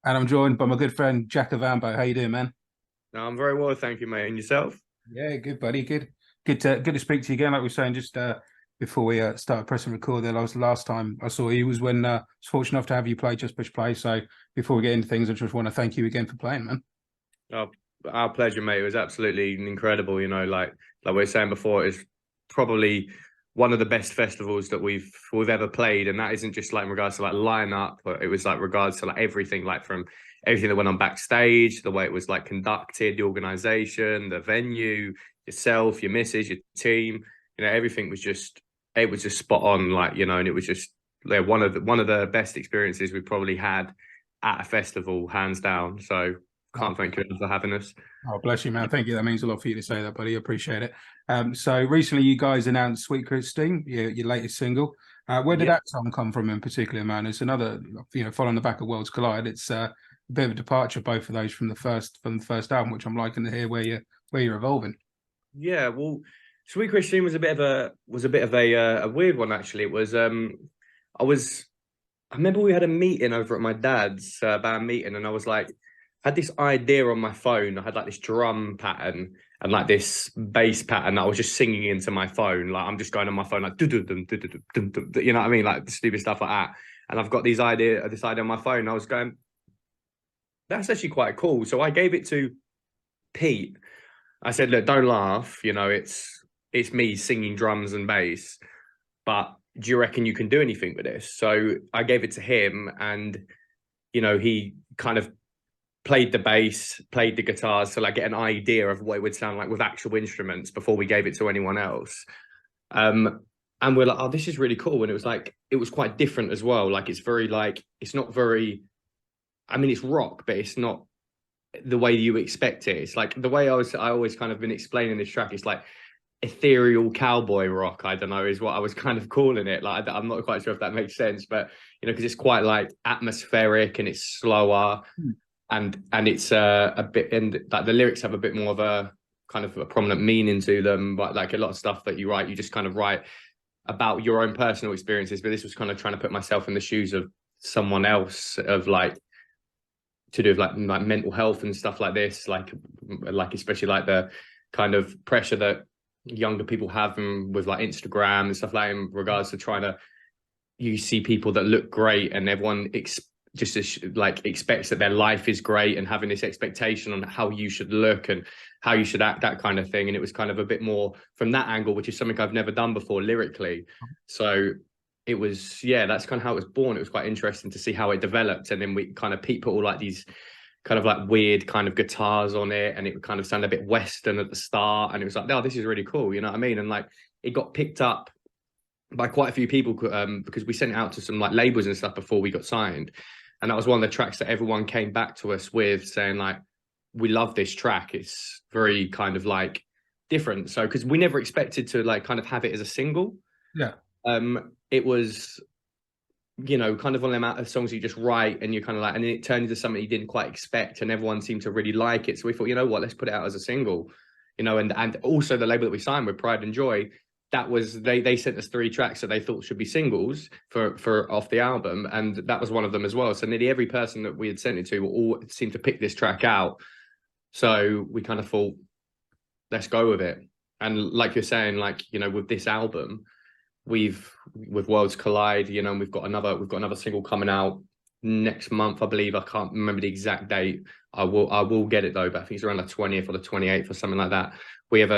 And I'm joined by my good friend Jack of Vambo. How you doing, man? No, I'm very well, thank you, mate. And yourself? Yeah, good, buddy. Good to speak to you again. Like we were saying just before we started pressing record, there was the last time I saw you was when I was fortunate enough to have you play Just Push Play. So before we get into things, I just want to thank you again for playing, man. Oh, our pleasure, mate. It was absolutely incredible. Like we were saying before, it's probably one of the best festivals that we've ever played, and that isn't just like in regards to like lineup, but it was like regards to like everything, like from everything that went on backstage, the way it was like conducted, the organization, the venue, yourself, your missus, your team. Everything was just it was just spot on. And it was just one of the best experiences we probably had at a festival, hands down. So Oh, can't thank you enough for having us. oh, bless you, man. Thank you. That means a lot for you to say that, buddy. I appreciate it. So recently you guys announced Sweet Christine, your latest single. Where did Yeah, that song come from in particular, man? It's another, following the back of Worlds Collide. It's a bit of a departure, both of those from the first album, which I'm liking to hear where you're evolving. yeah. Well, Sweet Christine was a bit of a weird one actually. It was I was I remember we had a meeting over at my dad's band meeting, and I was like, had this idea on my phone. I had like this drum pattern and like this bass pattern that I was just singing into my phone. Like I'm just going on my phone like dum dum dum dum, you know what I mean, like stupid stuff like that. And I've got this idea on my phone. And I was going, that's actually quite cool. So I gave it to Pete. I said, look, don't laugh. It's me singing drums and bass, but do you reckon you can do anything with this? So I gave it to him, and he kind of played the bass, played the guitars to like get an idea of what it would sound like with actual instruments before we gave it to anyone else. Um, and we're like, oh, this is really cool. And it was quite different as well. Like it's not very. I mean, it's rock, but it's not the way you expect it. It's like the way I always kind of been explaining this track. It's like ethereal cowboy rock. I don't know, is what I was kind of calling it. Like I'm not quite sure if that makes sense, but because it's quite like atmospheric and it's slower and it's a bit, and like the lyrics have a bit more of a kind of a prominent meaning to them. But like a lot of stuff that you write, you just kind of write about your own personal experiences. But this was kind of trying to put myself in the shoes of someone else, of like to do with like mental health and stuff like this, like especially like the kind of pressure that younger people have with like Instagram and stuff like in regards to trying to, you see people that look great and everyone like expects that their life is great, and having this expectation on how you should look and how you should act, that kind of thing. And it was kind of a bit more from that angle, which is something I've never done before lyrically. So it was, yeah, that's kind of how it was born. It was quite interesting to see how it developed, and then we kind of put all like these kind of like weird kind of guitars on it, and it would kind of sound a bit western at the start, and it was like, oh, this is really cool, you know what I mean? And like it got picked up by quite a few people, because we sent it out to some like labels and stuff before we got signed, and that was one of the tracks that everyone came back to us with saying like, we love this track, it's very kind of like different. So because we never expected to like kind of have it as a single. Yeah. It was, kind of one of them out of songs you just write and you're kind of like, and then it turned into something you didn't quite expect, and everyone seemed to really like it. So we thought, you know what, let's put it out as a single, and also the label that we signed with, Pride and Joy, that was, they sent us 3 tracks that they thought should be singles for off the album, and that was one of them as well. So nearly every person that we had sent it to all seemed to pick this track out. So we kind of thought, let's go with it. And like you're saying, like, with this album, with Worlds Collide, and we've got another single coming out next month, I believe. I can't remember the exact date. I will get it though, but I think it's around the 20th or the 28th or something like that. We have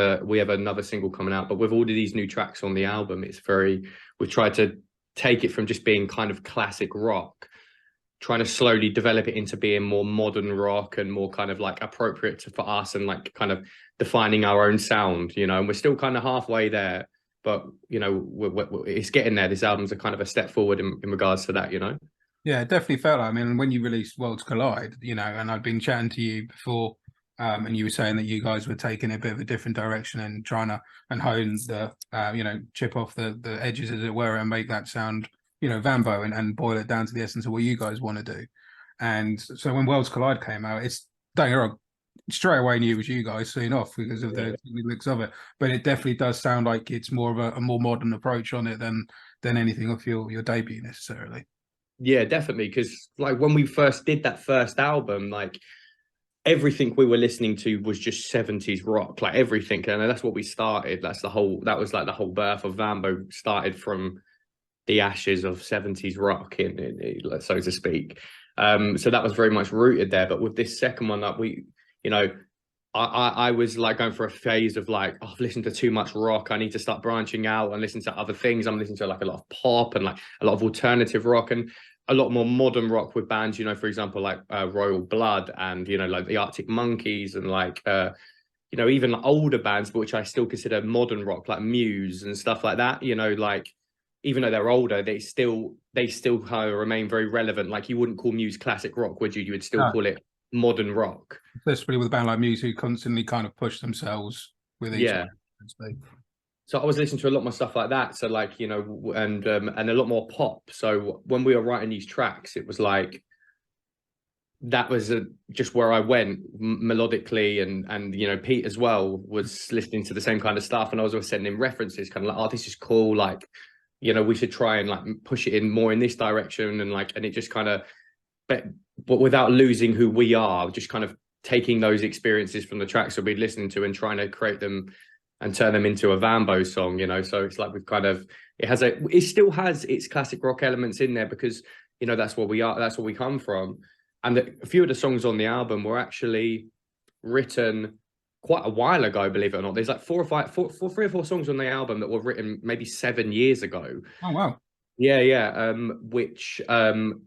another single coming out, but with all of these new tracks on the album, we've tried to take it from just being kind of classic rock, trying to slowly develop it into being more modern rock and more kind of like appropriate for us, and like kind of defining our own sound, and we're still kind of halfway there, but it's getting there. This album's a kind of a step forward in regards to that. Yeah, it definitely felt like, I mean, when you released Worlds Collide, and I'd been chatting to you before, and you were saying that you guys were taking a bit of a different direction and trying to and hone chip off the edges, as it were, and make that sound, Vambo, and boil it down to the essence of what you guys want to do. And so when Worlds Collide came out, it's, don't get me wrong, straight away knew it was you guys soon off because of Yeah. the looks of it. But it definitely does sound like it's more of a more modern approach on it than anything off your debut necessarily. Yeah, definitely. Because like when we first did that first album, like everything we were listening to was just 70s rock, like everything. And that's what we started. That was like the whole birth of Vambo started from the ashes of 70s rock so to speak. So that was very much rooted there. But with this second one, that you know, I was like going for a phase of like, oh, I've listened to too much rock. I need to start branching out and listen to other things. I'm listening to like a lot of pop and like a lot of alternative rock and a lot more modern rock with bands, for example, like Royal Blood and, like the Arctic Monkeys and like, even like older bands, but which I still consider modern rock, like Muse and stuff like that, like even though they're older, they still kind of remain very relevant. Like you wouldn't call Muse classic rock, would you? You would still call it modern rock. Especially with a band like Muse who constantly kind of push themselves with each Yeah. album. So I was listening to a lot more stuff like that. So like, and a lot more pop. So when we were writing these tracks, it was like that was just where I went melodically, and Pete as well was listening to the same kind of stuff, and I was always sending him references, kind of like, oh, this is cool, like, we should try and like push it in more in this direction, and it just kind of, but without losing who we are, just kind of taking those experiences from the tracks that we'd listening to and trying to create them and turn them into a Vambo song, so it's like we've kind of, it still has its classic rock elements in there because that's what we are, that's where we come from. And a few of the songs on the album were actually written quite a while ago, believe it or not. There's like three or four songs on the album that were written maybe 7 years ago. Oh, wow. Yeah. Which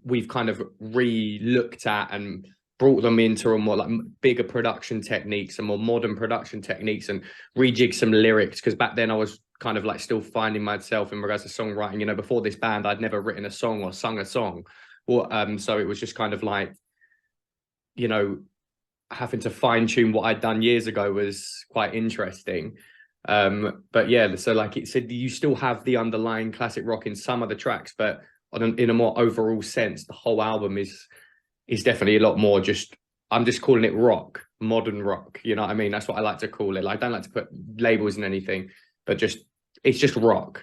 we've kind of re-looked at and brought them into a more like bigger production techniques and more modern production techniques and rejigged some lyrics. Because back then I was kind of like still finding myself in regards to songwriting. Before this band, I'd never written a song or sung a song. So it was just kind of like, having to fine tune what I'd done years ago was quite interesting. But yeah, so like it said, you still have the underlying classic rock in some of the tracks, but in a more overall sense, the whole album is definitely a lot more I'm just calling it rock, modern rock. You know what I mean? That's what I like to call it. Like, I don't like to put labels in anything, but it's just rock,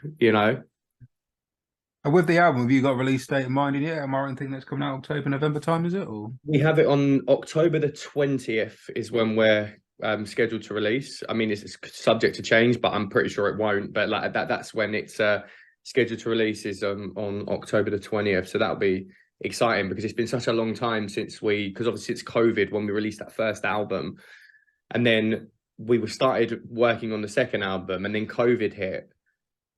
And with the album, have you got a release date in mind yet? Am I right in thinking that's coming out October, November time, is it? Or We have it on October the 20th is when we're scheduled to release. I mean, it's subject to change, but I'm pretty sure it won't. But like that's when it's scheduled to release is on October the 20th. So that'll be exciting because it's been such a long time since because obviously it's COVID when we released that first album. And then we started working on the second album and then COVID hit.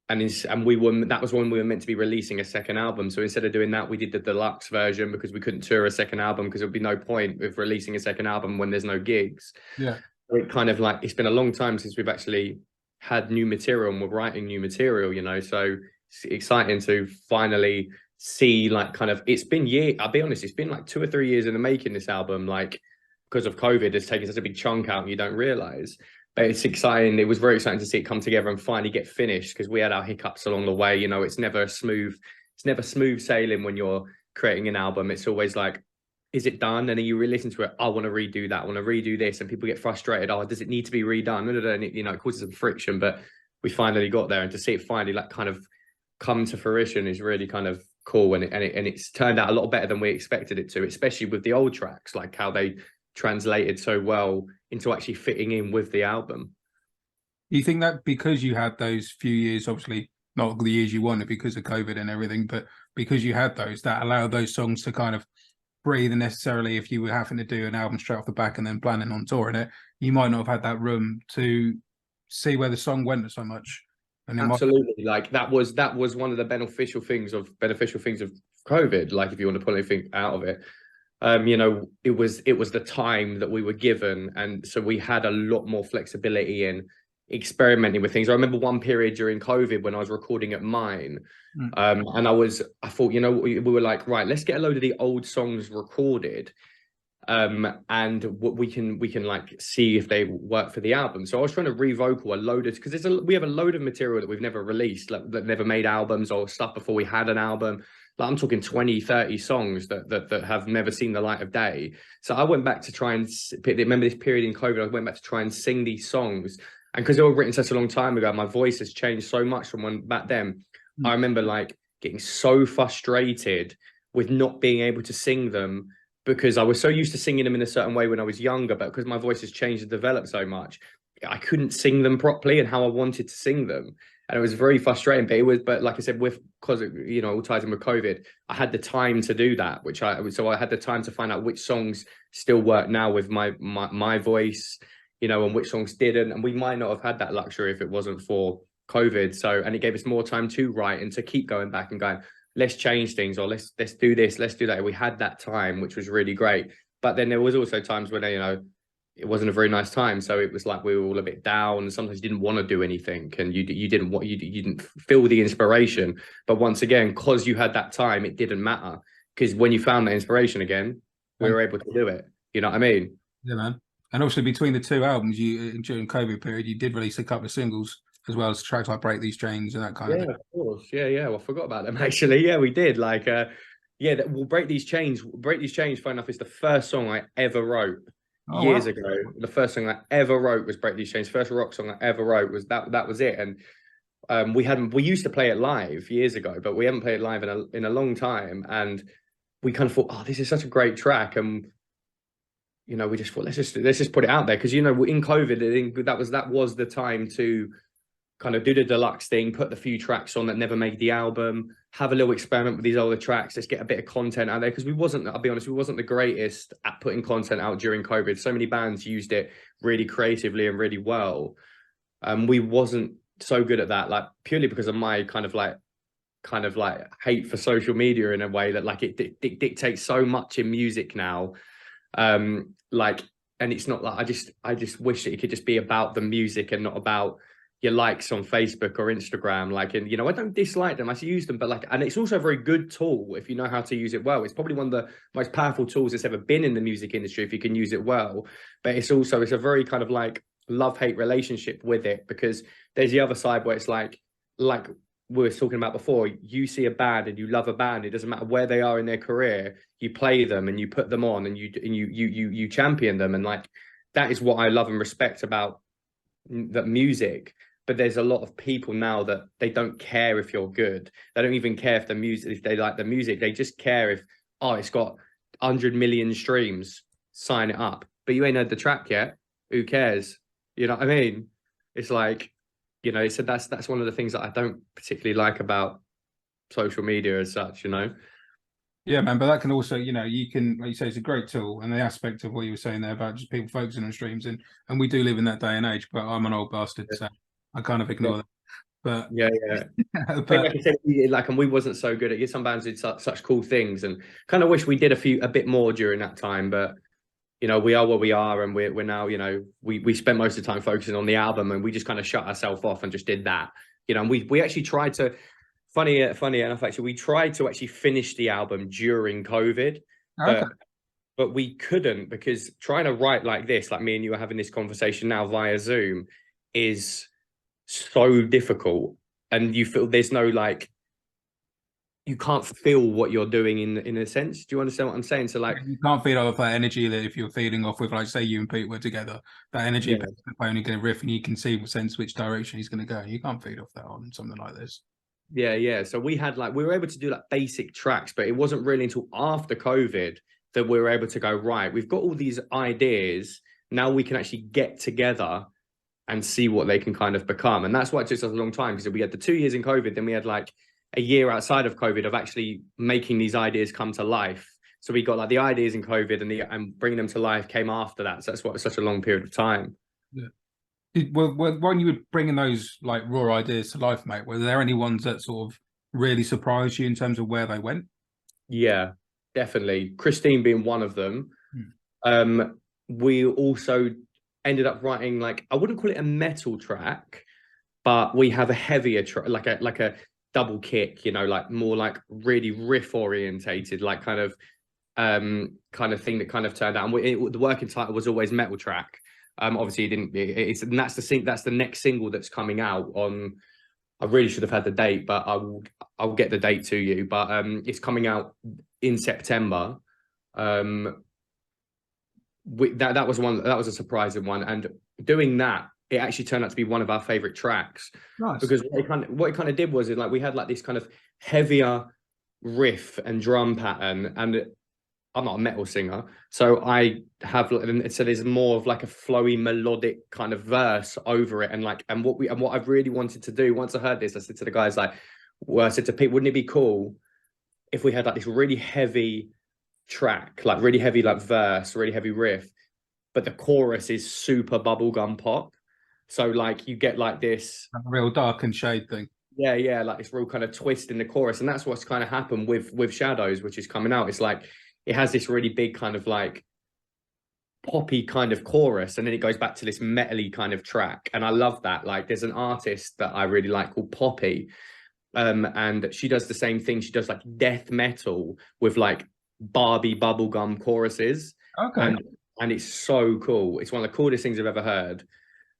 And that was when we were meant to be releasing a second album. So instead of doing that, we did the deluxe version because we couldn't tour a second album because there'd be no point with releasing a second album when there's no gigs. yeah. It kind of like, it's been a long time since we've actually had new material and we're writing new material, so it's exciting to finally see like kind of, I'll be honest, it's been like 2 or 3 years in the making, this album, like because of COVID, it's taken such a big chunk out and you don't realize. But it's exciting. It was very exciting to see it come together and finally get finished because we had our hiccups along the way. It's never smooth sailing when you're creating an album. It's always like, is it done? And then you re-listen to it. I want to redo that. I want to redo this. And people get frustrated. Oh, does it need to be redone? And it causes some friction. But we finally got there, and to see it finally like kind of come to fruition is really kind of cool. And it's turned out a lot better than we expected it to, especially with the old tracks, like how they translated so well into actually fitting in with the album. Do you think that because you had those few years, obviously not the years you wanted because of COVID and everything, but because you had those, that allowed those songs to kind of breathe, and necessarily if you were having to do an album straight off the back and then planning on touring it, you might not have had that room to see where the song went so much. And absolutely, like that was one of the beneficial things of COVID. Like if you want to pull anything out of it, it was the time that we were given, and so we had a lot more flexibility in experimenting with things. I remember one period during COVID when I was recording at mine, and I thought, we were like, right, let's get a load of the old songs recorded, and we can like see if they work for the album. So I was trying to revocal a load of, because we have a load of material that we've never released, like that never made albums or stuff before we had an album. Like I'm talking 20, 30 songs that have never seen the light of day. So I went back to try and remember this period in COVID. I went back to try and sing these songs, and because they were written such a long time ago, my voice has changed so much from when back then. I remember like getting so frustrated with not being able to sing them because I was so used to singing them in a certain way when I was younger, but because my voice has changed and developed so much, I couldn't sing them properly and how I wanted to sing them. And it was very frustrating. But like I said, because all ties in with COVID, I had the time to do that, so I had the time to find out which songs still work now with my voice, and which songs didn't. And we might not have had that luxury if it wasn't for COVID. And it gave us more time to write and to keep going back and going, let's change things, or let's do this, let's do that. We had that time, which was really great. But then there was also times when it wasn't a very nice time. So it was like we were all a bit down, and sometimes you didn't want to do anything, and you didn't feel the inspiration. But once again, because you had that time, it didn't matter, because when you found that inspiration again, we were able to do it. You know what I mean? Yeah, man. And also between the two albums, you during COVID period, you did release a couple of singles as well as tracks like Break These Chains and that kind of thing. Yeah, of course. Yeah. Well, I forgot about them actually. Yeah, we did. We'll Break These Chains. Break These Chains, funny enough, is the first song I ever wrote years ago. The first song I ever wrote was Break These Chains. First rock song I ever wrote was that. That was it. And we used to play it live years ago, but we haven't played it live in a long time. And we kind of thought, oh, this is such a great track. And we just thought, let's just put it out there, because in COVID, I think that was the time to kind of do the deluxe thing, put the few tracks on that never made the album, have a little experiment with these older tracks, let's get a bit of content out there, because I'll be honest, we wasn't the greatest at putting content out during COVID. So many bands used it really creatively and really well. We wasn't so good at that, like purely because of my kind of like hate for social media, in a way that like it dictates so much in music now. And it's not like, I just wish that it could just be about the music and not about your likes on Facebook or Instagram. I don't dislike them, I use them, but and it's also a very good tool if you know how to use it well. It's probably one of the most powerful tools that's ever been in the music industry if you can use it well. But it's a very kind of like love-hate relationship with it, because there's the other side where it's like we were talking about before, you see a band and you love a band, it doesn't matter where they are in their career, you play them and you put them on and you champion them, and that is what I love and respect about that music. But there's a lot of people now that they don't care if you're good. They don't even care if they like the music. They just care if, it's got 100 million streams, sign it up. But you ain't heard the track yet. Who cares? You know what I mean? It's like, so that's one of the things that I don't particularly like about social media as such, Yeah, man, but that can also, you can, like you say, it's a great tool, and the aspect of what you were saying there about just people focusing on streams, and we do live in that day and age, but I'm an old bastard, so I kind of ignore that. But yeah. but like I said, and we wasn't so good at it. Some bands did such cool things, and kind of wish we did a bit more during that time. But we are where we are, and we're now, we spent most of the time focusing on the album, and we just kind of shut ourselves off and just did that. And we actually tried to, funny enough, actually, we tried to actually finish the album during COVID, but we couldn't, because trying to write like this, like me and you are having this conversation now via Zoom, is so difficult, and you feel there's no you can't feel what you're doing in a sense. Do you understand what I'm saying? So you can't feed off that energy that if you're feeding off with, say you and Pete were together, that energy only going to riff, and you can sense which direction he's going to go. You can't feed off that on something like this. Yeah. So we were able to do basic tracks, but it wasn't really until after COVID that we were able to go, right, we've got all these ideas, now we can actually get together and see what they can kind of become. And that's why it took us a long time, because we had the 2 years in COVID, then we had a year outside of COVID of actually making these ideas come to life. So we got the ideas in COVID, and bringing them to life came after that. So that's why it was such a long period of time. Yeah. When you were bringing those raw ideas to life, mate, were there any ones that sort of really surprised you in terms of where they went? Yeah, definitely. Christine being one of them. We also ended up writing I wouldn't call it a metal track, but we have a heavier track, like a double kick, more really riff orientated, kind of thing that kind of turned out. And the working title was always Metal Track. Obviously it didn't. That's the next single that's coming out on. I really should have had the date, but I'll get the date to you. But it's coming out in September. That was a surprising one, and doing that, it actually turned out to be one of our favorite tracks. Nice. Because what it kind of did was we had this kind of heavier riff and drum pattern, and I'm not a metal singer, so I have, so there's more of like a flowy melodic kind of verse over it, and like, and what I've really wanted to do once I heard this, I said to the guys, like, well, I said to Pete, wouldn't it be cool if we had like this really heavy track, like really heavy, like verse, really heavy riff, but the chorus is super bubblegum pop. So like you get like this, A real dark and shade thing. yeah, like this real kind of twist in the chorus, and that's what's kind of happened with Shadows, which is coming out. It's like it has this really big kind of like poppy kind of chorus, and then it goes back to this metally kind of track, and I love that. Like there's an artist that I really like called Poppy, and she does the same thing. She does like death metal with like Barbie bubblegum choruses, Okay. and it's so cool. It's one of the coolest things I've ever heard.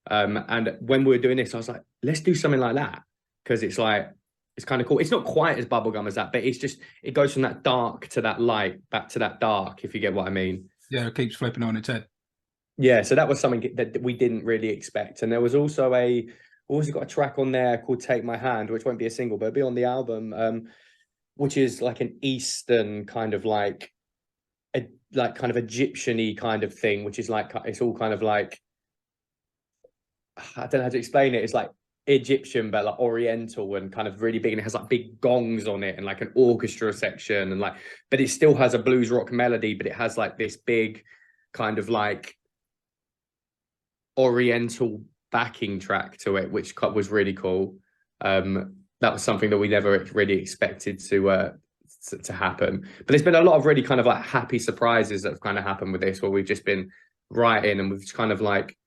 And when we were doing this, I was like, let's do something like that, because it's like it's kind of cool. It's not quite as bubblegum as that, but it's just, it goes from that dark to that light, back to that dark, if you get what I mean. Yeah, it keeps flipping on its head. Yeah, so that was something that we didn't really expect. And there was also we also got a track on there called Take My Hand, which won't be a single, but it'll be on the album, which is like an Eastern kind of like a like kind of Egyptian-y kind of thing, which is like, it's all kind of like, I don't know how to explain it. It's like Egyptian, but like Oriental and kind of really big, and it has like big gongs on it and like an orchestra section, and like, but it still has a blues rock melody, but it has like this big kind of like Oriental backing track to it, which was really cool. That was something that we never really expected to happen. But there's been a lot of really kind of like happy surprises that have kind of happened with this, where we've just been writing, and we've just kind of like,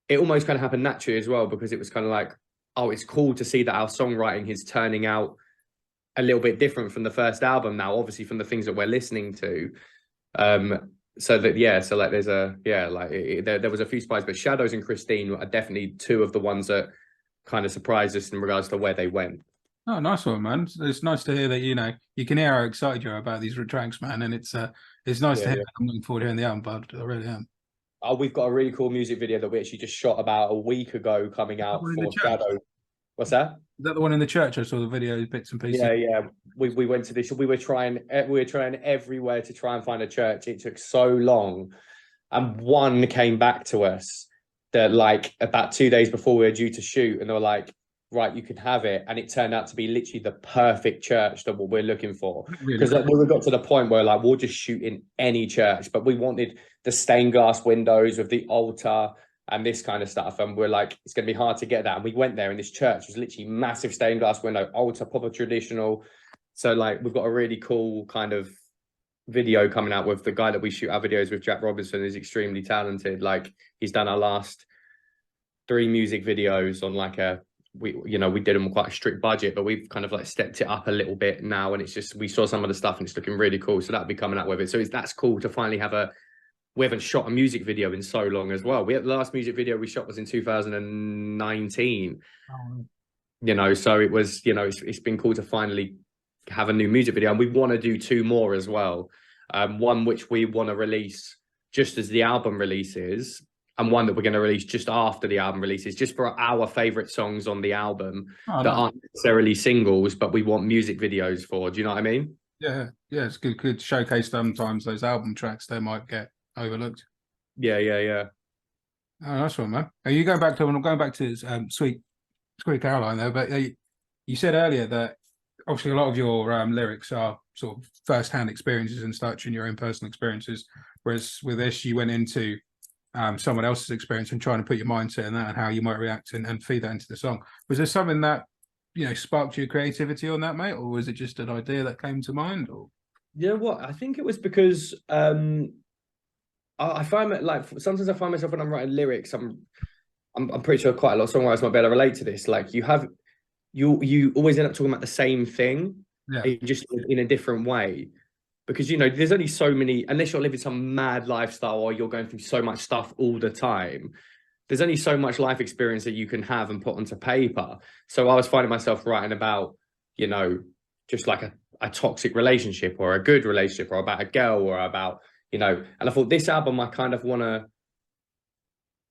it almost kind of happened naturally as well, because it was kind of like, oh, it's cool to see that our songwriting is turning out a little bit different from the first album now, obviously from the things that we're listening to. So that, yeah, so like there's a, yeah, like there was a few surprises, but Shadows and Christine are definitely two of the ones that kind of surprised us in regards to where they went. Oh, nice one, man. It's nice to hear that, you can hear how excited you are about these tracks, man. And it's nice Yeah, to hear yeah. that. I'm looking forward to hearing the album, bud. I really am. Oh, we've got a really cool music video that we actually just shot about a week ago coming Is that out one in the for church? Shadow. What's that? Is that the one in the church? I saw the video bits and pieces. Yeah. We went to this. We were trying everywhere to try and find a church. It took so long, and one came back to us that like about 2 days before we were due to shoot, and they were like, right, you can have it. And it turned out to be literally the perfect church that what we're looking for. Really Because cool. like, we got to the point where like we'll just shoot in any church, but we wanted the stained glass windows with the altar and this kind of stuff. And we're like, it's going to be hard to get that. And we went there, and this church was literally massive stained glass window, altar, proper traditional. So like we've got a really cool kind of video coming out with the guy that we shoot our videos with, Jack Robinson, is extremely talented. Like he's done our last 3 music videos on like we did them quite a strict budget, but we've kind of like stepped it up a little bit now, and it's just, we saw some of the stuff and it's looking really cool. So that'll be coming out with it. So that's cool to finally have we haven't shot a music video in so long as well. The last music video we shot was in 2019. So it was, it's been cool to finally have a new music video, and we want to do 2 more as well. One which we want to release just as the album releases, and one that we're going to release just after the album releases, just for our favorite songs on the album Oh, that nice. aren't necessarily singles, but we want music videos for. Do you know what I mean? Yeah, yeah, it's good to showcase sometimes those album tracks they might get overlooked. Yeah. Oh, nice one, man. Are you going back to? I'm going back to Sweet Caroline there, but you said earlier that obviously a lot of your lyrics are sort of first-hand experiences and such, and your own personal experiences. Whereas with this, you went into someone else's experience and trying to put your mindset in that and how you might react and feed that into the song. Was there something that sparked your creativity on that, mate, or was it just an idea that came to mind? Or You know what? I think it was because I find that like sometimes I find myself when I'm writing lyrics, I'm pretty sure quite a lot of songwriters might be able to relate to this. Like you always end up talking about the same thing, yeah, just in a different way. Because there's only so many, unless you're living some mad lifestyle or you're going through so much stuff all the time, there's only so much life experience that you can have and put onto paper. So I was finding myself writing about, just like a toxic relationship or a good relationship or about a girl or about, and I thought this album, I kind of want to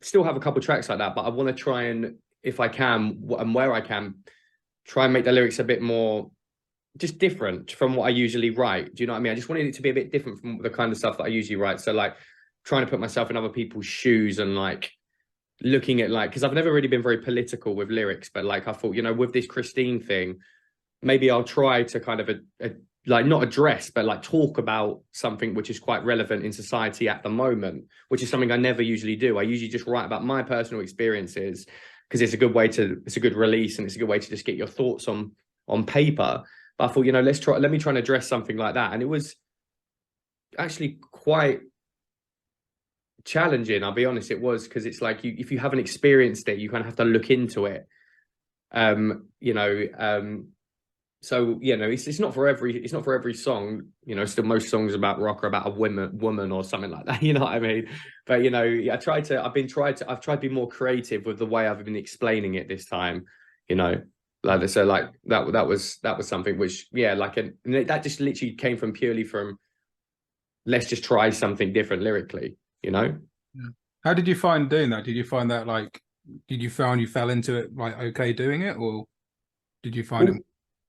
still have a couple tracks like that, but I want to try and, if I can and where I can, try and make the lyrics a bit more just different from what I usually write. Do you know what I mean? I just wanted it to be a bit different from the kind of stuff that I usually write. So like trying to put myself in other people's shoes and like looking at like, because I've never really been very political with lyrics, but like I thought, you know, with this Christine thing, maybe I'll try to kind of like not address, but like talk about something which is quite relevant in society at the moment, which is something I never usually do. I usually just write about my personal experiences because it's a good way to, it's a good release and it's a good way to just get your thoughts on paper. But I thought, you know, let me try and address something like that. And it was actually quite challenging, I'll be honest. It was, because it's like if you haven't experienced it, you kind of have to look into it. You know, so you know, it's not for every song. You know, still most songs about rock are about a woman or something like that. You know what I mean? But you know, I've tried to be more creative with the way I've been explaining it this time. You know, like so, like that was something which, yeah, like that just literally came from purely from let's just try something different lyrically. You know. Yeah. How did you find doing that? Did you find that like, did you find you fell into it like okay doing it, or did you find it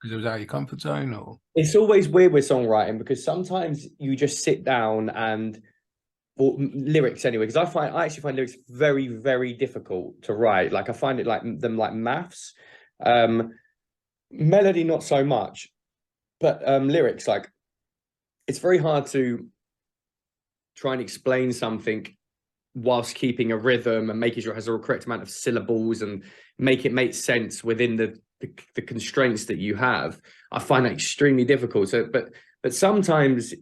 because it was out of your comfort zone? Or it's always weird with songwriting because sometimes you just sit down and, or lyrics anyway, because I actually find lyrics very, very difficult to write. Like I find it like them like maths. Melody not so much, but lyrics, like it's very hard to try and explain something whilst keeping a rhythm and making sure it has the correct amount of syllables and make it make sense within the constraints that you have. I find that extremely difficult. So, but sometimes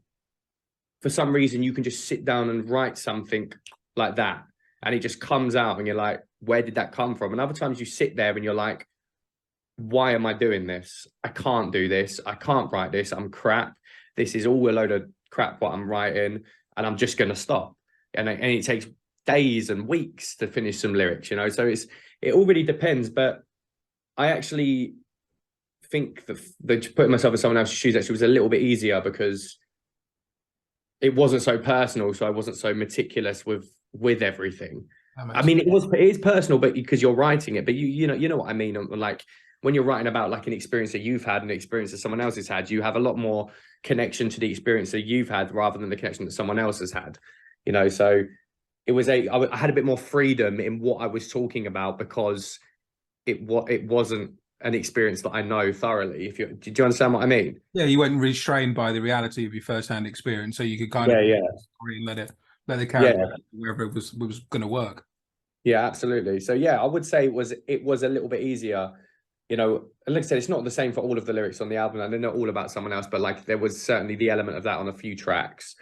for some reason you can just sit down and write something like that and it just comes out and you're like, where did that come from? And other times you sit there and you're like, why am I doing this? I can't do this. I can't write this. I'm crap. This is all a load of crap what I'm writing, and I'm just going to stop. And it takes days and weeks to finish some lyrics, you know. So it all really depends. But I actually think that putting myself in someone else's shoes actually was a little bit easier because it wasn't so personal, so I wasn't so meticulous with everything. I mean, it is personal, but because you're writing it, but you know what I mean. Like when you're writing about like an experience that you've had and an experience that someone else has had, you have a lot more connection to the experience that you've had rather than the connection that someone else has had. You know, so it was I had a bit more freedom in what I was talking about because it wasn't an experience that I know thoroughly. Did you understand what I mean? yeah, you weren't restrained by the reality of your first-hand experience, so you could kind Yeah, of let it carry wherever it was going to work. Yeah, absolutely. So yeah, I would say it was a little bit easier. You know, and like I said, it's not the same for all of the lyrics on the album, and they're not all about someone else, but like there was certainly the element of that on a few tracks.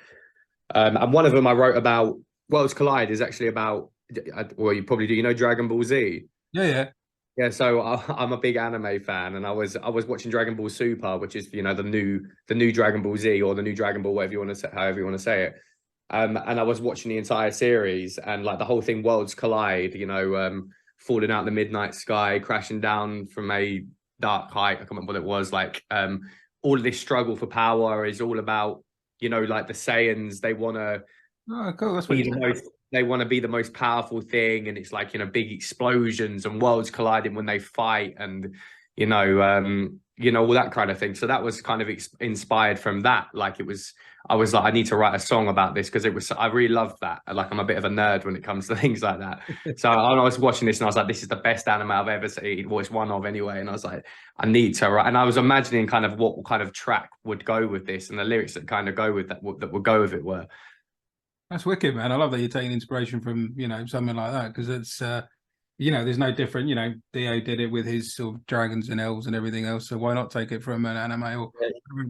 And one of them I wrote about Worlds Collide is actually about, well, you probably do, you know, Dragon Ball Z. Yeah. Yeah, so I'm a big anime fan, and I was watching Dragon Ball Super, which is, you know, the new Dragon Ball Z, or the new Dragon Ball, whatever you want to say, however you want to say it. And I was watching the entire series, and like the whole thing, worlds collide, you know, falling out the midnight sky, crashing down from a dark height. I can't remember what it was. Like, all of this struggle for power is all about, you know, like the Saiyans, they want to cool. That's be the most, they want to be the most powerful thing, and it's like, you know, big explosions and worlds colliding when they fight, and you know, all that kind of thing. So that was kind of inspired from that. Like I was like, I need to write a song about this because I really loved that. Like I'm a bit of a nerd when it comes to things like that. So I was watching this and I was like, this is the best anime I've ever seen. Well, it's one of anyway. And I was like, I need to write. And I was imagining kind of what kind of track would go with this, and the lyrics that kind of go with that would go with it were. That's wicked, man. I love that you're taking inspiration from, you know, something like that, because it's you know, there's no different. You know, Dio did it with his sort of dragons and elves and everything else. So why not take it from an anime or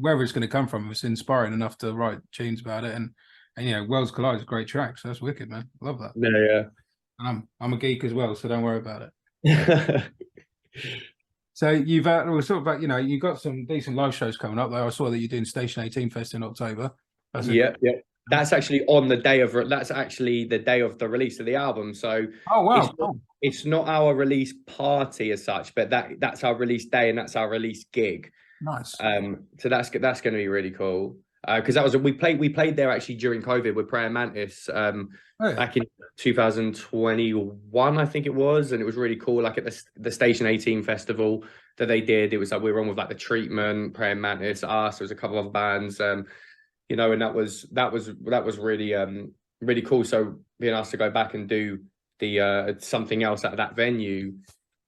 wherever it's going to come from? It's inspiring enough to write tunes about it, and you know, Worlds Collide is a great track. So that's wicked, man. Love that. Yeah. And I'm a geek as well, so don't worry about Yeah. it. So you've sort of, you know, you've got some decent live shows coming up. Though I saw that you're doing Station 18 Fest in October. Yeah. That's actually on the day of the release of the album. So oh wow, it's not our release party as such, but that's our release day and that's our release gig. nice. So that's going to be really cool. because that was we played there actually during COVID with Prayer Mantis Oh, yeah. back in 2021, I think it was, and it was really cool. Like at the Station 18 festival that they did, it was like we were on with like the Treatment, Prayer Mantis, us. There was a couple of other bands, you know, and that was really really cool. So being asked to go back and do the something else at that venue,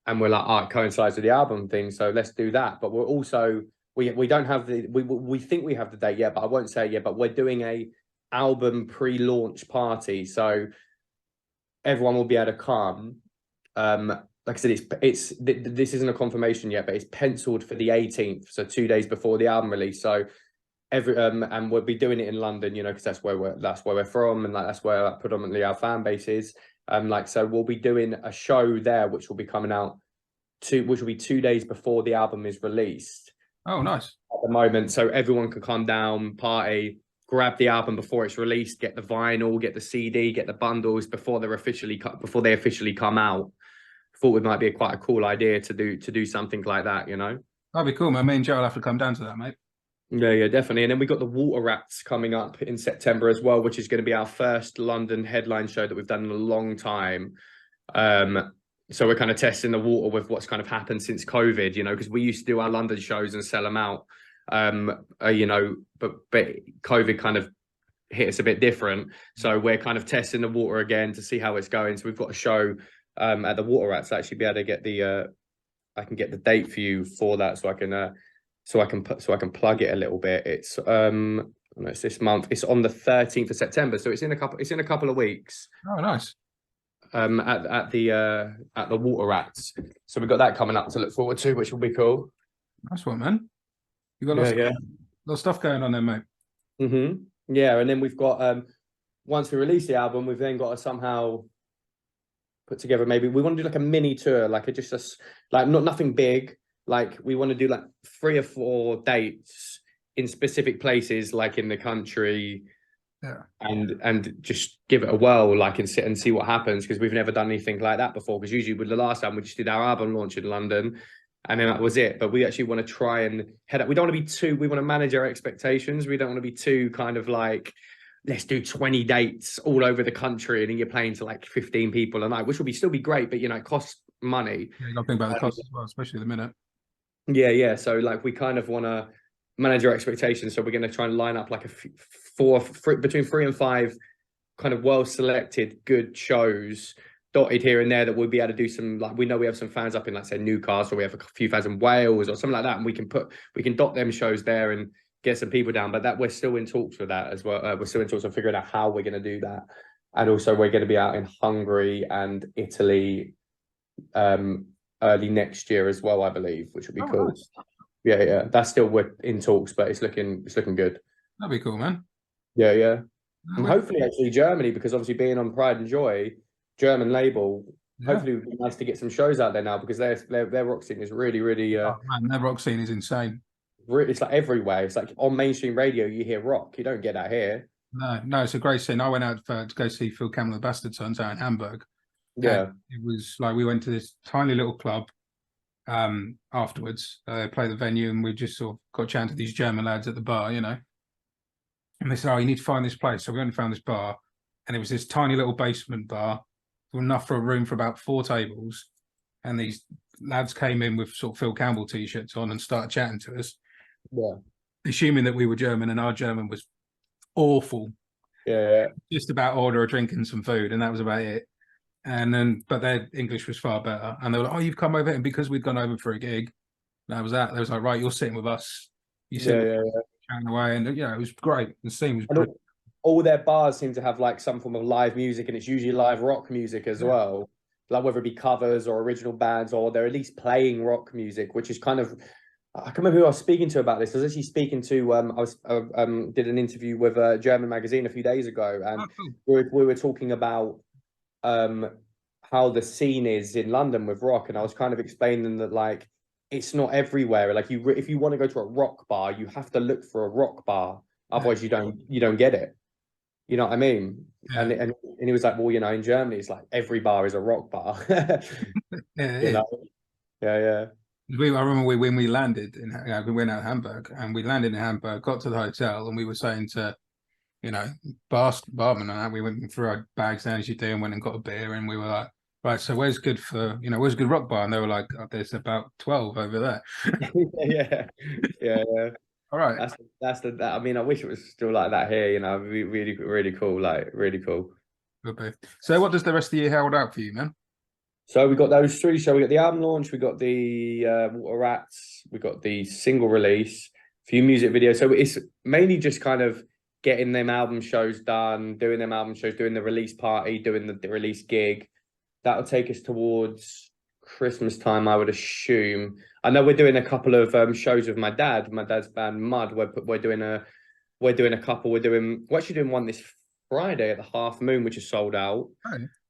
and we're like, oh, it coincides with the album thing, so let's do that. But we're also we don't have we think we have the date yet, but I won't say it yet. But we're doing a album pre-launch party, so everyone will be able to come. Like I said, this isn't a confirmation yet, but it's penciled for the 18th, so 2 days before the album release. So and we'll be doing it in London, you know, because that's where we're from, and like that's where like, predominantly our fan base is. Like so we'll be doing a show there, which will be coming out which will be 2 days before the album is released. Oh, nice. At the moment, so everyone could come down, party, grab the album before it's released, get the vinyl, get the CD, get the bundles before they officially come out. Thought it might be quite a cool idea to do something like that, you know. That'd be cool, man. Me and Joe will have to come down to that, mate. Yeah, definitely. And then we got the Water Rats coming up in September as well, which is going to be our first London headline show that we've done in a long time. So we're kind of testing the water with what's kind of happened since COVID, you know, because we used to do our London shows and sell them out, you know, but COVID kind of hit us a bit different. So we're kind of testing the water again to see how it's going. So we've got a show at the Water Rats. Actually be able to get I can get the date for you for that, so I can plug it a little bit. It's it's this month. It's on the 13th of September, so it's in a couple of weeks. Oh, nice. At the Water Rats. So we've got that coming up to look forward to, which will be cool. Nice one, man. You got lot of stuff going on there, mate. Yeah, and then we've got once we release the album, we've then got to somehow put together, maybe we want to do like a mini tour, like nothing big. Like we want to do like 3 or 4 dates in specific places, like in the country. Yeah. And just give it a whirl, like, and sit and see what happens, because we've never done anything like that before. Because usually with the last time we just did our album launch in London, and then that was it. But we actually want to try and head up. We don't want to be we want to manage our expectations. We don't want to be too kind of like, let's do 20 dates all over the country, and then you're playing to like 15 people a night, which will still be great, but you know, it costs money. Yeah, you got to think about the cost as well, especially at the minute. Yeah. So like we kind of want to manage our expectations. So we're going to try and line up like between 3 and 5 kind of well selected good shows dotted here and there, that we'll be able to do some, like, we know we have some fans up in, like, say, Newcastle, we have a few fans in Wales or something like that, and we can dot them shows there and get some people down. But that we're still in talks with that as well. We're still in talks of figuring out how we're going to do that. And also we're going to be out in Hungary and Italy early next year as well, I believe, which will be cool. Nice. Yeah. That's still, we're in talks, but it's looking good. That'd be cool, man. Yeah. And hopefully actually Germany, because obviously being on Pride and Joy, German label, hopefully it would be nice to get some shows out there now, because their rock scene is really oh, man, their rock scene is insane. It's like everywhere. It's like on mainstream radio you hear rock. You don't get that here. No, it's a great scene. I went out to go see Phil Campbell and the Bastard Sons out in Hamburg. Yeah. It was like we went to this tiny little club afterwards. They played the venue, and we just sort of got chatting to these German lads at the bar, you know. And they said, "Oh, you need to find this place." So we only found this bar, and it was this tiny little basement bar, enough for a room for about 4 tables. And these lads came in with sort of Phil Campbell t-shirts on and started chatting to us. Yeah. Assuming that we were German, and our German was awful. Yeah. Just about order a drink and some food, and that was about it. And then, but their English was far better. And they were like, "Oh, you've come over," and because we'd gone over for a gig, that was that. They was like, "Right, you're sitting with us." You sit chatting away, and it was great. The scene was brilliant. All their bars seem to have like some form of live music, and it's usually live rock music as well. Like whether it be covers or original bands, or they're at least playing rock music, which is kind of, I can't remember who I was speaking to about this. I was actually speaking to did an interview with a German magazine a few days ago, and we were talking about how the scene is in London with rock, and I was kind of explaining that like it's not everywhere. Like if you want to go to a rock bar, you have to look for a rock bar, otherwise you don't get it. You know what I mean? Yeah. And he was like, "Well, you know, in Germany, it's like every bar is a rock bar." Yeah. You know? Yeah. I remember when we landed we went out of Hamburg and we landed in Hamburg, got to the hotel, and we were saying to, you know, barman and that, we went through our bags down as you do and went and got a beer, and we were like, right, so where's good for, where's a good rock bar? And they were like, oh, there's about 12 over there. Yeah, yeah. All right. I mean, I wish it was still like that here. Really, really cool. Like really cool. Good be. So what does the rest of the year hold out for you, man? So we got those three. So we got the album launch, we got the Water Rats, we got the single release, a few music videos. So it's mainly just kind of getting them album shows done, doing them album shows, doing the release party, doing the release gig. That'll take us towards Christmas time, I would assume. I know we're doing a couple of shows with my dad's band Mud. We're doing a couple. We're actually doing one this Friday at the Half Moon, which is sold out.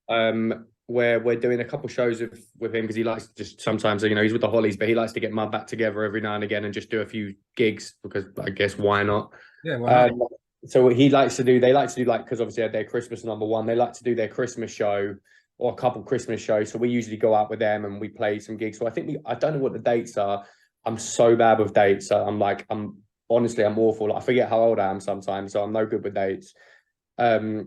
Right. Where we're doing a couple shows with him because he likes to just sometimes, he's with the Hollies, but he likes to get Mud back together every now and again and just do a few gigs because I guess why not? Yeah, why not? So they like to do like, because obviously their Christmas #1, they like to do their Christmas show or a couple Christmas shows. So we usually go out with them and we play some gigs. So I don't know what the dates are. I'm so bad with dates. So I'm honestly awful. Like, I forget how old I am sometimes. So I'm no good with dates. So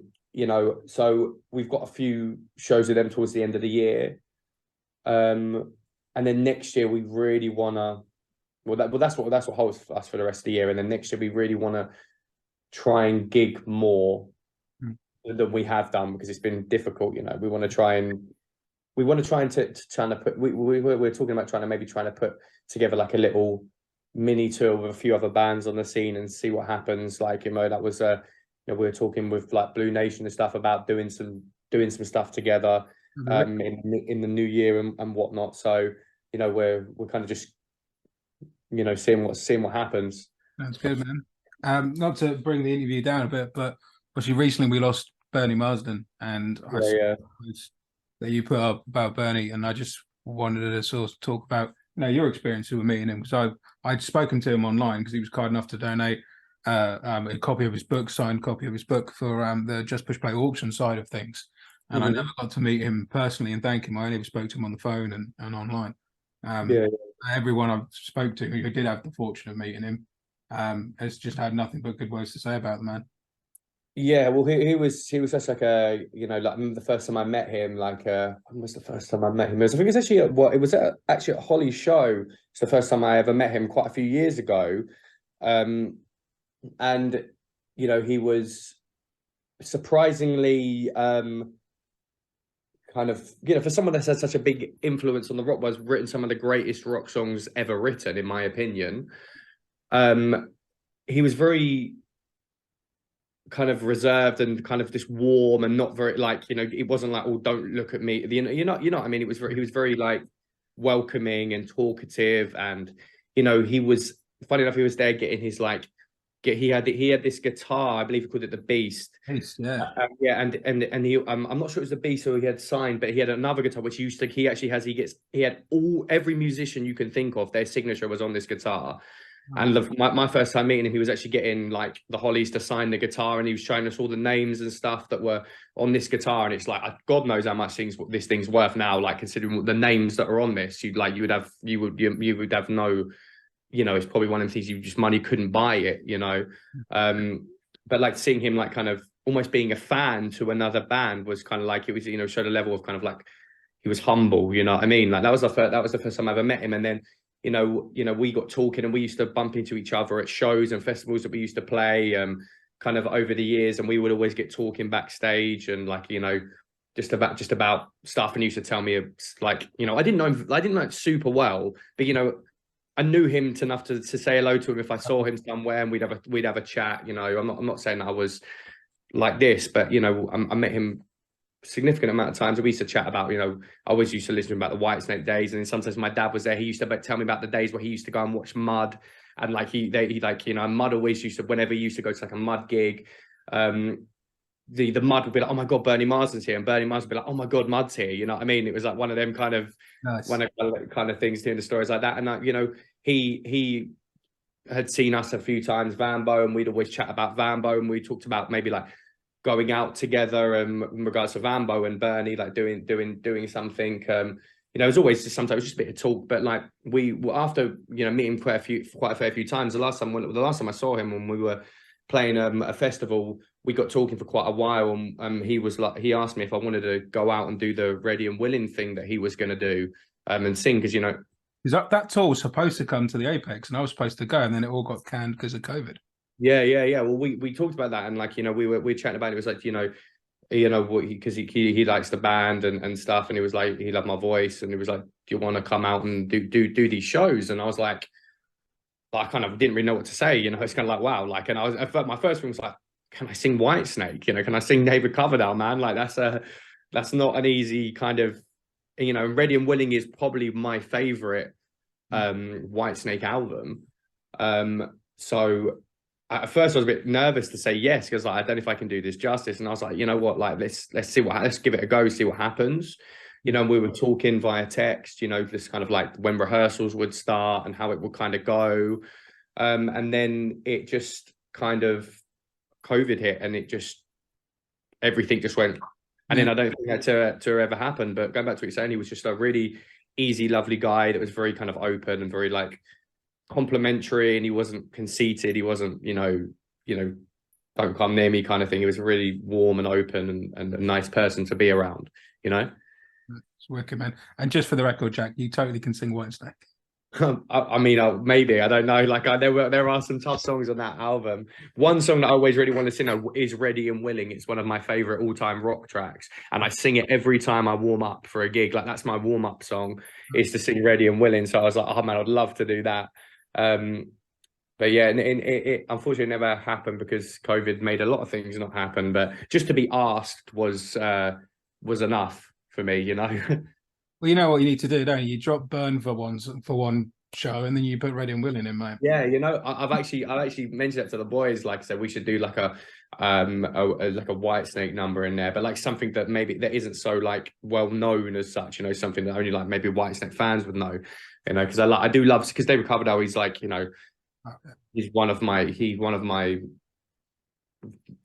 we've got a few shows with them towards the end of the year. And then next year we really wanna, that's what holds us for the rest of the year. And then next year we really wanna try and gig more than we have done because it's been difficult. We want to try and we're talking about trying to put together like a little mini tour with a few other bands on the scene and see what happens. Like, that was we were talking with like Blue Nation and stuff about doing some stuff together in the new year and whatnot. So we're kind of just seeing what happens. That's good, man. Not to bring the interview down a bit, but obviously recently we lost Bernie Marsden, and I saw that you put up about Bernie, and I just wanted to sort of talk about your experience with meeting him, because I'd spoken to him online because he was kind enough to donate a copy of his book, signed copy of his book for the Just Push Play auction side of things, and I never got to meet him personally and thank him. I only ever spoke to him on the phone and online. Everyone I've spoke to who did have the fortune of meeting him has just had nothing but good words to say about the man. Yeah, well, he was such like a like the first time I met him, like when was the first time I met him? I think it was actually actually at Holly's show. It's the first time I ever met him quite a few years ago, and he was surprisingly kind of for someone that's had such a big influence on the rock world, has written some of the greatest rock songs ever written, in my opinion. He was very kind of reserved and kind of this warm and not very it wasn't like, oh, don't look at me, you know what I mean. He was very like welcoming and talkative, and he was funny enough, he was there getting his he had this guitar, I believe he called it the Beast. Yeah. And he I'm not sure it was the Beast or he had signed, but he had another guitar which he had every musician you can think of, their signature was on this guitar. And my first time meeting him, he was actually getting like the Hollies to sign the guitar, and he was showing us all the names and stuff that were on this guitar. And it's like, God knows how much this thing's worth now. Like, considering the names that are on this, you would have no, it's probably one of the things money couldn't buy it, But like seeing him like kind of almost being a fan to another band was kind of like, it was, showed a level of kind of like, he was humble, you know what I mean? Like that was the first time I ever met him. And then we got talking, and we used to bump into each other at shows and festivals that we used to play kind of over the years, and we would always get talking backstage and just about stuff. And he used to tell me I didn't know him super well, but I knew him enough to say hello to him if I saw him somewhere, and we'd have a chat. I'm not saying that I was like this, but I met him significant amount of times. We used to chat about, I always used to listen about the Whitesnake days, and then sometimes my dad was there. He used to tell me about the days where he used to go and watch Mud, and Mud always used to, whenever he used to go to like a Mud gig, the Mud would be like, oh my God, Bernie Marsden's here, and Bernie Marsden would be like, oh my God, Mud's here. You know what I mean? It was like one of them kind of things, doing the stories like that. And he had seen us a few times, Vambo, and we'd always chat about Vambo, and we talked about maybe like going out together in regards to Vambo and Bernie, like doing something. you know, it was always just sometimes just a bit of talk. But like we after, you know, meeting quite a fair few times. The last time I saw him when we were playing a festival, we got talking for quite a while, and he was like, he asked me if I wanted to go out and do the Ready and Willing thing that he was going to do, and sing, because, you know, Is that tour was supposed to come to the Apex, and I was supposed to go, and then it all got canned because of COVID. yeah. Well, we talked about that, and like, you know, we chatting about it. It was like, you know what, because he likes the band and stuff, and he was like, he loved my voice, and he was like, do you want to come out and do these shows? And I was like, I kind of didn't really know what to say, you know. It's kind of like, wow, like, and I felt my first thing was like, can I sing Whitesnake? You know, can I sing David Coverdale, man? Like, that's not an easy kind of, you know. Ready and Willing is probably my favorite Whitesnake album. So at first I was a bit nervous to say yes, because like, I don't know if I can do this justice. And I was like, you know what, like, let's give it a go, see what happens. You know, we were talking via text, you know, this kind of like when rehearsals would start and how it would kind of go. And then it just kind of, COVID hit, and it just, everything just went. And then I don't think that to ever happen. But going back to what you're saying, he was just a really easy, lovely guy that was very kind of open and very like complimentary, and he wasn't conceited. He wasn't, you know, don't come near me kind of thing. He was a really warm and open and a nice person to be around, you know. It's wicked, man. And just for the record, Jack, you totally can sing Whitesnake. I mean, maybe, I don't know. Like, there are some tough songs on that album. One song that I always really want to sing is "Ready and Willing." It's one of my favorite all-time rock tracks, and I sing it every time I warm up for a gig. Like, that's my warm-up song, is to sing "Ready and Willing." So I was like, oh man, I'd love to do that. But yeah, and it unfortunately never happened because COVID made a lot of things not happen. But just to be asked was enough for me, you know. Well, you know what you need to do, don't you? You drop Burn for one show, and then you put Ready and Willing in, mate. Yeah, you know, I've actually mentioned that to the boys. Like I said, we should do like a Whitesnake number in there, but like something that maybe that isn't so like well known as such. You know, something that only like maybe Whitesnake fans would know. You know, because I do love, because David Coverdale, he's like, you know, he's one of my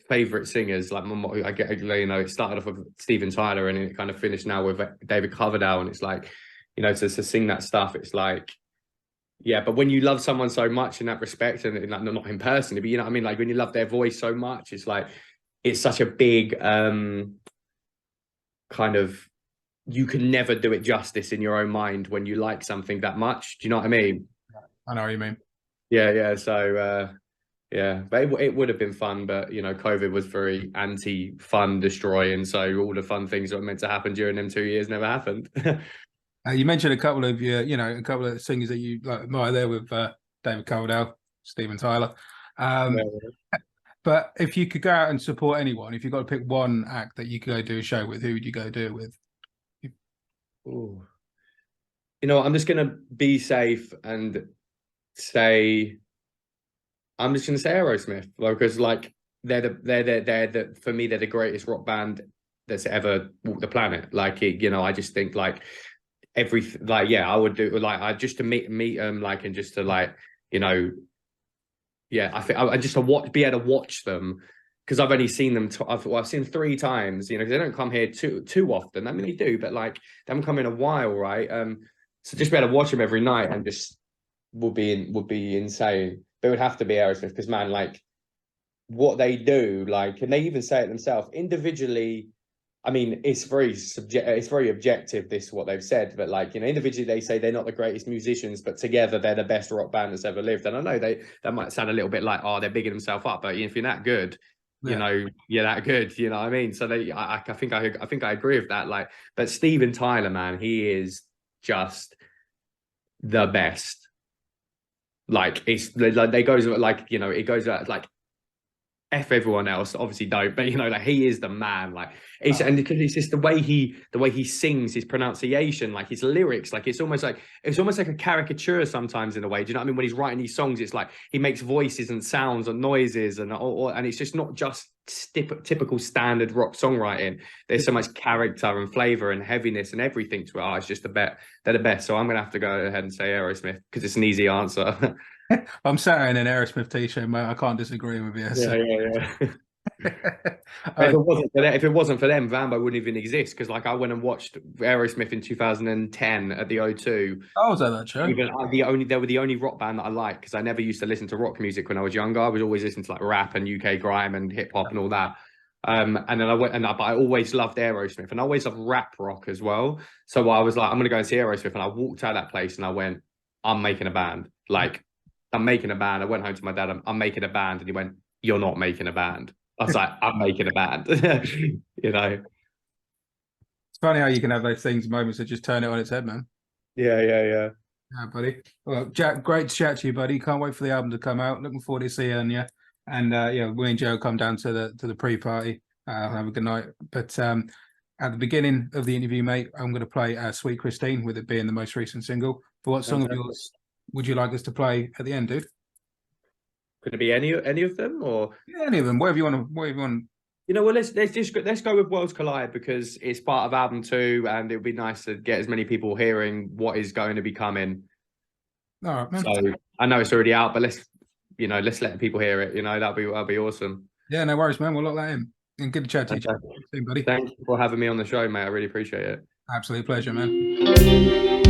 favorite singers. Like, I get, you know, it started off with Steven Tyler and it kind of finished now with David Coverdale, and it's like, you know, to sing that stuff, it's like, yeah. But when you love someone so much in that respect, and like, not him personally, but you know what I mean, like when you love their voice so much, it's like, it's such a big kind of, you can never do it justice in your own mind when you like something that much. Do you know what I mean? I know what you mean. Yeah. So yeah, but it would have been fun, but you know, COVID was very anti-fun destroying, so all the fun things that were meant to happen during them 2 years never happened. You mentioned a couple of a couple of singers that you like right there with David Coverdale, Steven Tyler. But if you could go out and support anyone, if you've got to pick one act that you could go do a show with, who would you go do it with? Ooh. You know, I'm just gonna be safe and say, I'm just gonna say Aerosmith, because like they're the for me, they're the greatest rock band that's ever walked the planet. Like, you know, I just think like I would do like, I just to meet them, like, and just to like, you know, yeah, I think I just to be able to watch them, because I've only seen them. I've seen them 3 times, you know, because they don't come here too often. I mean, they do, but like they haven't come in a while, right? So just be able to watch them every night and just would be insane. But it would have to be Aerosmith, because man, like what they do, like, and they even say it themselves individually. I mean, it's very objective, this what they've said, but like, you know, individually they say they're not the greatest musicians, but together they're the best rock band that's ever lived. And I know that might sound a little bit like, oh, they're bigging themselves up, but if you're that good, you know, you're that good, you know what I mean? So I think I agree with that. Like, but Steven Tyler, man, he is just the best. Like, it's like they goes like, you know, it goes like F everyone else, obviously don't, but you know, like he is the man. Like, and because it's just the way he sings, his pronunciation, like his lyrics, like it's almost like a caricature sometimes in a way. Do you know what I mean? When he's writing these songs, it's like he makes voices and sounds and noises, and it's just not just typical standard rock songwriting. There's so much character and flavor and heaviness and everything to it. Oh, it's just they're the best. So I'm gonna have to go ahead and say Aerosmith, because it's an easy answer. I'm sat in an Aerosmith t-shirt, mate. I can't disagree with you. Yeah. If it wasn't for them, Vambo wouldn't even exist. Because like I went and watched Aerosmith in 2010 at the O2. I was at that show. They were the only rock band that I liked because I never used to listen to rock music when I was younger. I was always listening to like rap and UK grime and hip hop and all that. And then I went but I always loved Aerosmith and I always loved rap rock as well. So I was like, I'm gonna go and see Aerosmith, and I walked out of that place and I went, I'm making a band. Like, I'm making a band. I went home to my dad. I'm making a band, and he went, "You're not making a band." I was like, "I'm making a band." You know. It's funny how you can have those things, moments that just turn it on its head, man. Yeah. Yeah, buddy. Well, Jack, great to chat to you, buddy. Can't wait for the album to come out. Looking forward to seeing you. And yeah, we and Joe come down to the pre-party. Have a good night. But at the beginning of the interview, mate, I'm going to play "Sweet Christine," with it being the most recent single. But what song of yours would you like us to play at the end, dude? Could it be any of them, or yeah, any of them? Whatever you want to. Whatever you want. You know, well, let's go with Worlds Collide because it's part of album 2, and it would be nice to get as many people hearing what is going to be coming. All right, man. So I know it's already out, but let's let people hear it. You know, that'll be awesome. Yeah, no worries, man. We'll lock that in. And good to chat to you, soon, buddy. Thanks for having me on the show, mate. I really appreciate it. Absolute pleasure, man.